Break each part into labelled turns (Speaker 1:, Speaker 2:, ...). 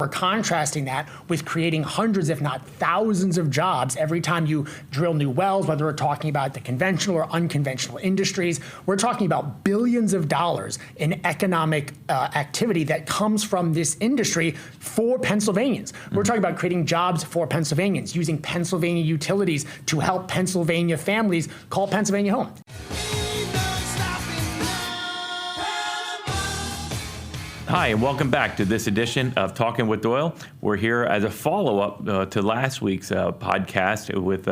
Speaker 1: We're contrasting that with creating hundreds, if not thousands of jobs every time you drill new wells, whether we're talking about the conventional or unconventional industries. We're talking about billions of dollars in economic activity that comes from this industry for Pennsylvanians. We're talking about creating jobs for Pennsylvanians, using Pennsylvania utilities to help Pennsylvania families call Pennsylvania home.
Speaker 2: Hi, and welcome back to this edition of Talkin with Doyle. We're here as a follow-up to last week's podcast with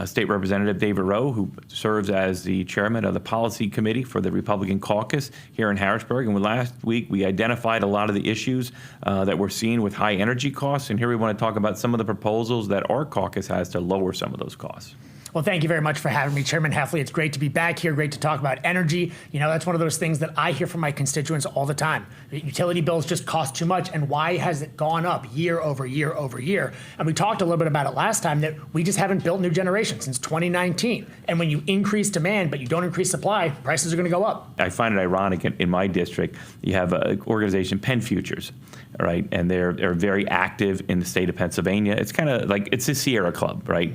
Speaker 2: State Representative David Rowe, who serves as the chairman of the policy committee for the Republican caucus here in Harrisburg. And last week, we identified a lot of the issues that we're seeing with high energy costs. And here we want to talk about some of the proposals that our caucus has to lower some of those costs.
Speaker 1: Well, thank you very much for having me, Chairman Heffley. It's great to be back here. Great to talk about energy. You know, that's one of those things that I hear from my constituents all the time. Utility bills just cost too much, and why has it gone up year over year over year? And we talked a little bit about it last time, that we just haven't built new generation since 2019. And when you increase demand but you don't increase supply, prices are going to go up.
Speaker 2: I find it ironic in my district, you have an organization, Penn Futures, right? And they're very active in the state of Pennsylvania. It's kind of like, it's a Sierra Club, right,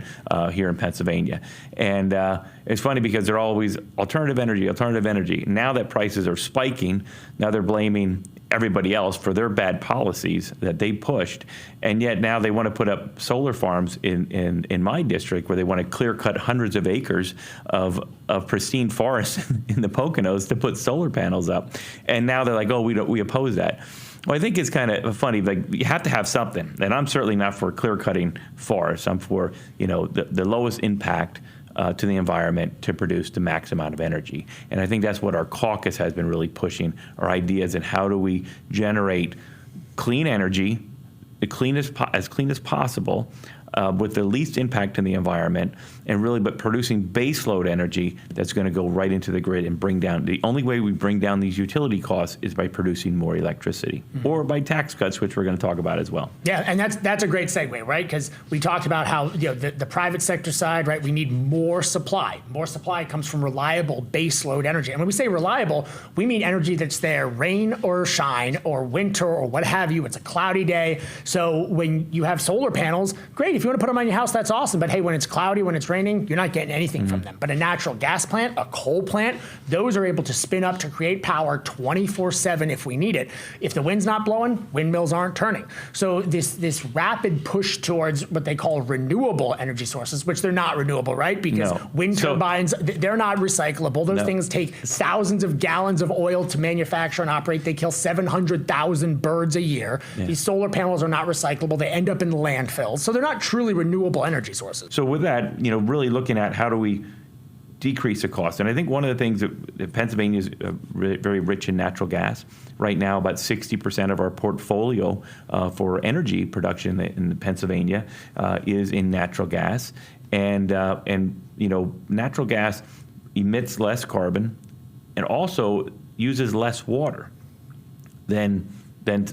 Speaker 2: here in Pennsylvania. And it's funny because they're always alternative energy. Now that prices are spiking, now they're blaming everybody else for their bad policies that they pushed. And yet now they want to put up solar farms in my district, where they want to clear cut hundreds of acres of pristine forests in the Poconos to put solar panels up. And now they're like, oh, we oppose that. Well, I think it's kind of funny. Like, you have to have something, and I'm certainly not for clear-cutting forests. I'm for, you know, the lowest impact to the environment to produce the max amount of energy. And I think that's what our caucus has been really pushing, our ideas, and how do we generate clean energy, as clean as possible, with the least impact in the environment, and really, but producing baseload energy that's going to go right into the grid and bring down. The only way we bring down these utility costs is by producing more electricity, or by tax cuts, which we're going to talk about as well.
Speaker 1: Yeah, and that's a great segue, right? Because we talked about how, you know, the private sector side, right? We need more supply. More supply comes from reliable baseload energy. And when we say reliable, we mean energy that's there, rain or shine or winter or what have you. It's a cloudy day. So when you have solar panels, great. If you want to put them on your house, that's awesome. But hey, when it's cloudy, when it's raining, you're not getting anything from them. But a natural gas plant, a coal plant, those are able to spin up to create power 24/7 if we need it. If the wind's not blowing, windmills aren't turning. So this rapid push towards what they call renewable energy sources, which they're not renewable, right? Because wind turbines, they're not recyclable. Those things take thousands of gallons of oil to manufacture and operate. They kill 700,000 birds a year. These solar panels are not recyclable. They end up in landfills. So they're not truly renewable energy sources.
Speaker 2: So with that, you know, really looking at how do we decrease the cost. And I think one of the things that Pennsylvania is very rich in natural gas. Right now, about 60% of our portfolio for energy production in Pennsylvania is in natural gas. And you know, natural gas emits less carbon and also uses less water than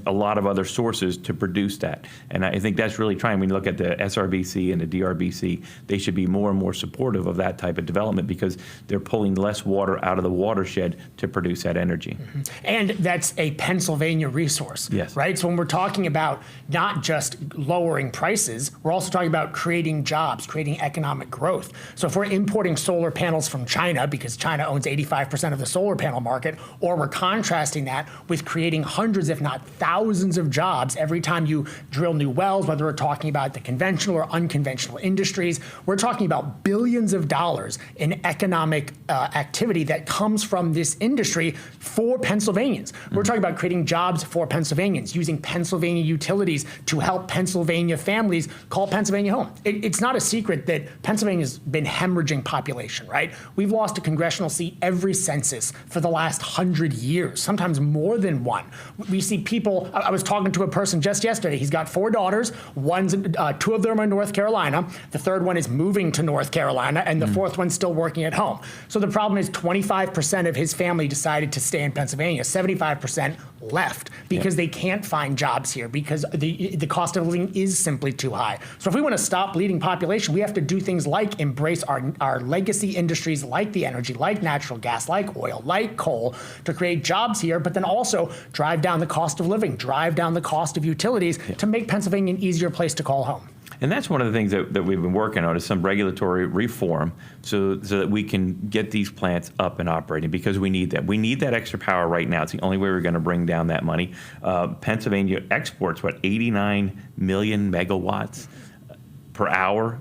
Speaker 2: a lot of other sources to produce that. And I think that's really trying. When you look at the SRBC and the DRBC, they should be more and more supportive of that type of development, because they're pulling less water out of the watershed to produce that energy.
Speaker 1: And that's a Pennsylvania resource, right? So when we're talking about not just lowering prices, we're also talking about creating jobs, creating economic growth. So if we're importing solar panels from China, because China owns 85% of the solar panel market, or we're contrasting that with creating hundreds, if not thousands of jobs every time you drill new wells, whether we're talking about the conventional or unconventional industries. We're talking about billions of dollars in economic activity that comes from this industry for Pennsylvanians. We're talking about creating jobs for Pennsylvanians, using Pennsylvania utilities to help Pennsylvania families call Pennsylvania home. It's not a secret that Pennsylvania's been hemorrhaging population, right? We've lost a congressional seat every census for the last 100 years, sometimes more than one. We see people, I was talking to a person just yesterday, he's got 4 daughters, two of them are in North Carolina, the third one is moving to North Carolina, and the fourth one's still working at home. So the problem is 25% of his family decided to stay in Pennsylvania, 75% left because they can't find jobs here because the cost of living is simply too high. So if we want to stop bleeding population, we have to do things like embrace our legacy industries like the energy, like natural gas, like oil, like coal to create jobs here, but then also drive down the cost of living, drive down the cost of utilities to make Pennsylvania an easier place to call home.
Speaker 2: And that's one of the things that we've been working on is some regulatory reform so that we can get these plants up and operating because we need that. We need that extra power right now. It's the only way we're going to bring down that money. Pennsylvania exports, 89 million megawatts per hour,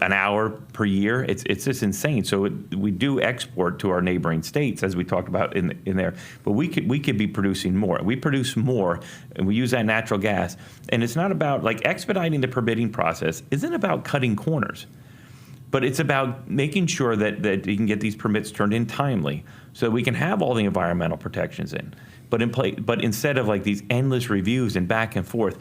Speaker 2: an hour per year. It's just insane. So we do export to our neighboring states, as we talked about in there. But we could be producing more. We produce more, and we use that natural gas. And it's not about like expediting the permitting process. Isn't about cutting corners, but it's about making sure that you can get these permits turned in timely, so we can have all the environmental protections in. But instead of like these endless reviews and back and forth.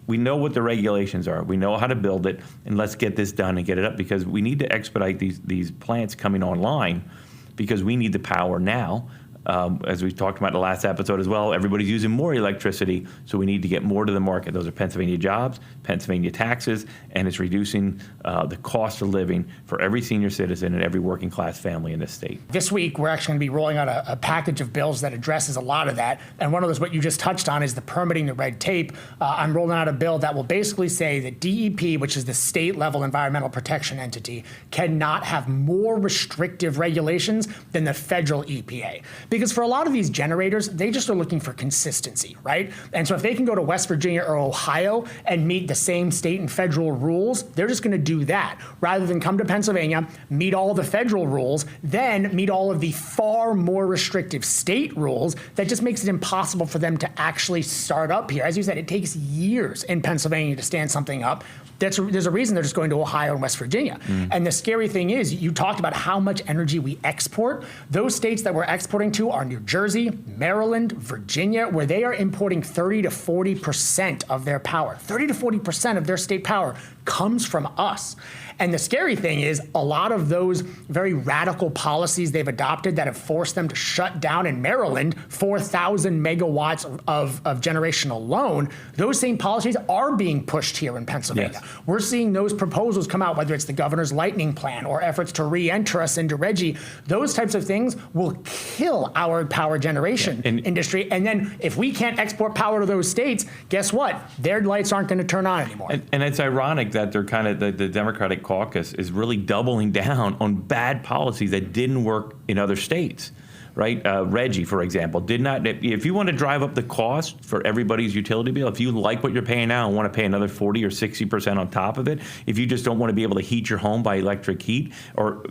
Speaker 2: We know what the regulations are. We know how to build it, and let's get this done and get it up because we need to expedite these plants coming online because we need the power now. As we talked about in the last episode as well, everybody's using more electricity, so we need to get more to the market. Those are Pennsylvania jobs, Pennsylvania taxes, and it's reducing the cost of living for every senior citizen and every working class family in this state.
Speaker 1: This week, we're actually going to be rolling out a package of bills that addresses a lot of that. And one of those, what you just touched on, is the permitting, the red tape. I'm rolling out a bill that will basically say that DEP, which is the state level environmental protection entity, cannot have more restrictive regulations than the federal EPA. Because for a lot of these generators, they just are looking for consistency, right? And so if they can go to West Virginia or Ohio and meet the same state and federal rules, they're just going to do that rather than come to Pennsylvania, meet all the federal rules, then meet all of the far more restrictive state rules that just makes it impossible for them to actually start up here. As you said, it takes years in Pennsylvania to stand something up. There's a reason they're just going to Ohio and West Virginia. And the scary thing is, you talked about how much energy we export. Those states that we're exporting to are New Jersey, Maryland, Virginia, where they are importing 30 to 40% of their power. 30 to 40% of their state power comes from us. And the scary thing is a lot of those very radical policies they've adopted that have forced them to shut down in Maryland 4,000 megawatts of generation alone, those same policies are being pushed here in Pennsylvania. Yes. We're seeing those proposals come out, whether it's the governor's lightning plan or efforts to re-enter us into RGGI. Those types of things will kill our power generation industry. And then if we can't export power to those states, guess what? Their lights aren't going to turn on anymore.
Speaker 2: And it's ironic that they're kind of the Democratic caucus is really doubling down on bad policies that didn't work in other states, right? RGGI, for example, did not. If you want to drive up the cost for everybody's utility bill, if you like what you're paying now and want to pay another 40 or 60% on top of it, if you just don't want to be able to heat your home by electric heat, or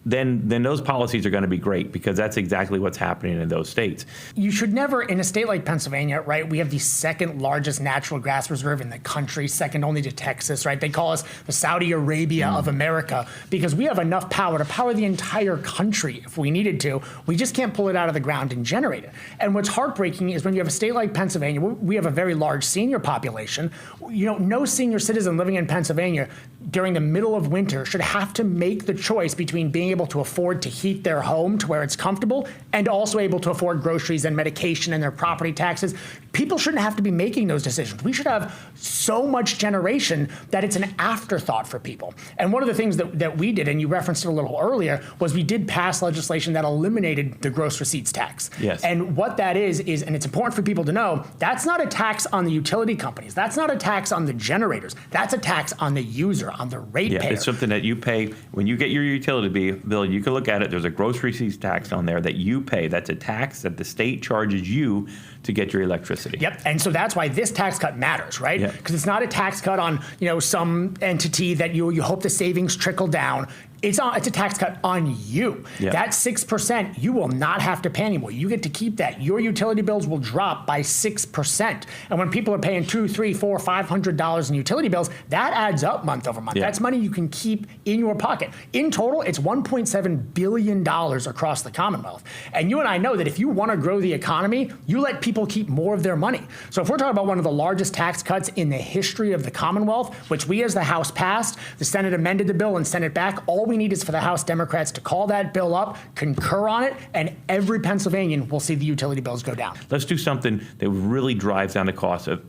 Speaker 2: then those policies are going to be great because that's exactly what's happening in those states.
Speaker 1: You should never, in a state like Pennsylvania, right, we have the second largest natural gas reserve in the country, second only to Texas, right? They call us the Saudi Arabia of America because we have enough power to power the entire country if we needed to. We just can't pull it out of the ground and generate it. And what's heartbreaking is when you have a state like Pennsylvania, we have a very large senior population. You know, no senior citizen living in Pennsylvania during the middle of winter should have to make the choice between being able to afford to heat their home to where it's comfortable and also able to afford groceries and medication and their property taxes. People shouldn't have to be making those decisions. We should have so much generation that it's an afterthought for people. And one of the things that we did, and you referenced it a little earlier, was we did pass legislation that eliminated the gross receipts tax.
Speaker 2: Yes.
Speaker 1: And what that is, and it's important for people to know, that's not a tax on the utility companies. That's not a tax on the generators. That's a tax on the user, on the ratepayer.
Speaker 2: Yeah, it's something that you pay when you get your utility bill. You can look at it. There's a gross receipts tax on there that you pay. That's a tax that the state charges you to get your electricity.
Speaker 1: Yep, and so that's why this tax cut matters, right? Because it's not a tax cut on some entity that you hope the savings trickle down. It's a tax cut on you. Yep. That 6%, you will not have to pay anymore. You get to keep that. Your utility bills will drop by 6%. And when people are paying $200, $300, $400, $500 in utility bills, that adds up month over month. Yep. That's money you can keep in your pocket. In total, it's $1.7 billion across the Commonwealth. And you and I know that if you want to grow the economy, you let people keep more of their money. So if we're talking about one of the largest tax cuts in the history of the Commonwealth, which we as the House passed, the Senate amended the bill and sent it back, all All we need is for the House Democrats to call that bill up, concur on it, and every Pennsylvanian will see the utility bills go down.
Speaker 2: Let's do something that really drives down the cost of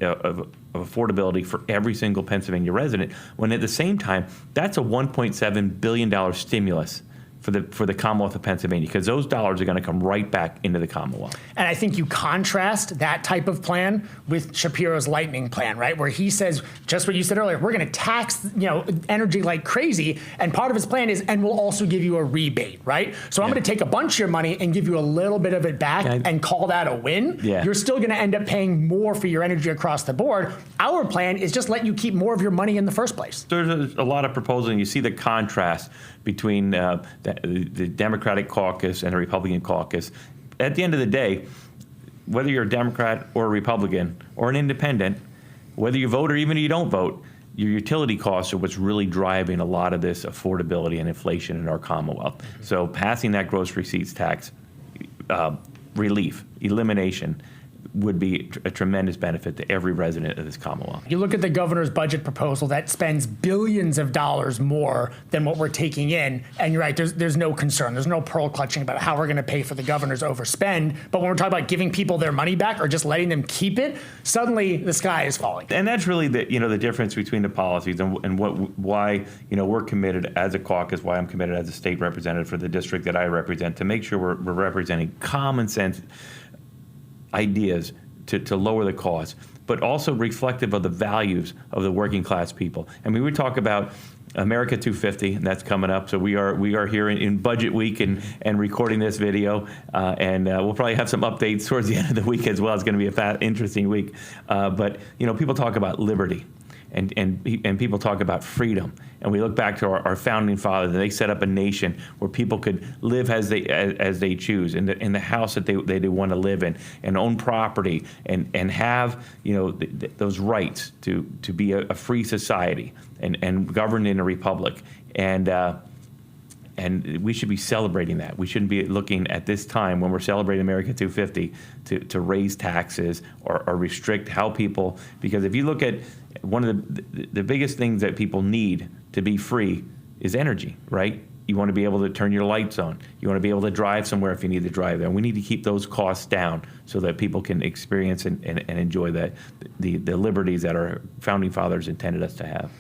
Speaker 2: affordability for every single Pennsylvania resident, when at the same time, that's a $1.7 billion stimulus for the Commonwealth of Pennsylvania, because those dollars are going to come right back into the Commonwealth.
Speaker 1: And I think you contrast that type of plan with Shapiro's lightning plan, right? Where he says just what you said earlier, we're going to tax, energy like crazy. And part of his plan is, and we'll also give you a rebate, right? So I'm going to take a bunch of your money and give you a little bit of it back and call that a win.
Speaker 2: Yeah.
Speaker 1: You're still going to end up paying more for your energy across the board. Our plan is just let you keep more of your money in the first place.
Speaker 2: There's a lot of proposals, and you see the contrast between the Democratic caucus and the Republican caucus. At the end of the day, whether you're a Democrat or a Republican or an independent, whether you vote or even you don't vote, your utility costs are what's really driving a lot of this affordability and inflation in our Commonwealth. So passing that gross receipts tax relief, elimination, would be a tremendous benefit to every resident of this Commonwealth.
Speaker 1: You look at the governor's budget proposal that spends billions of dollars more than what we're taking in, and you're right, there's no concern. There's no pearl clutching about how we're going to pay for the governor's overspend. But when we're talking about giving people their money back or just letting them keep it, suddenly the sky is falling.
Speaker 2: And that's really the difference between the policies and why we're committed as a caucus, why I'm committed as a state representative for the district that I represent, to make sure we're representing common sense ideas to lower the costs, but also reflective of the values of the working class people. I mean, we talk about America 250, and that's coming up. So we are here in budget week and recording this video, and we'll probably have some updates towards the end of the week as well. It's going to be a interesting week. But people talk about liberty. And people talk about freedom, and we look back to our founding fathers. They set up a nation where people could live as they choose, in the house that they want to live in, and own property, and have those rights to be a free society and governed in a republic. And we should be celebrating that. We shouldn't be looking at this time when we're celebrating America 250 to raise taxes or restrict how people, because if you look at one of the biggest things that people need to be free is energy, right? You want to be able to turn your lights on. You want to be able to drive somewhere if you need to drive there. And we need to keep those costs down so that people can experience and enjoy the liberties that our founding fathers intended us to have.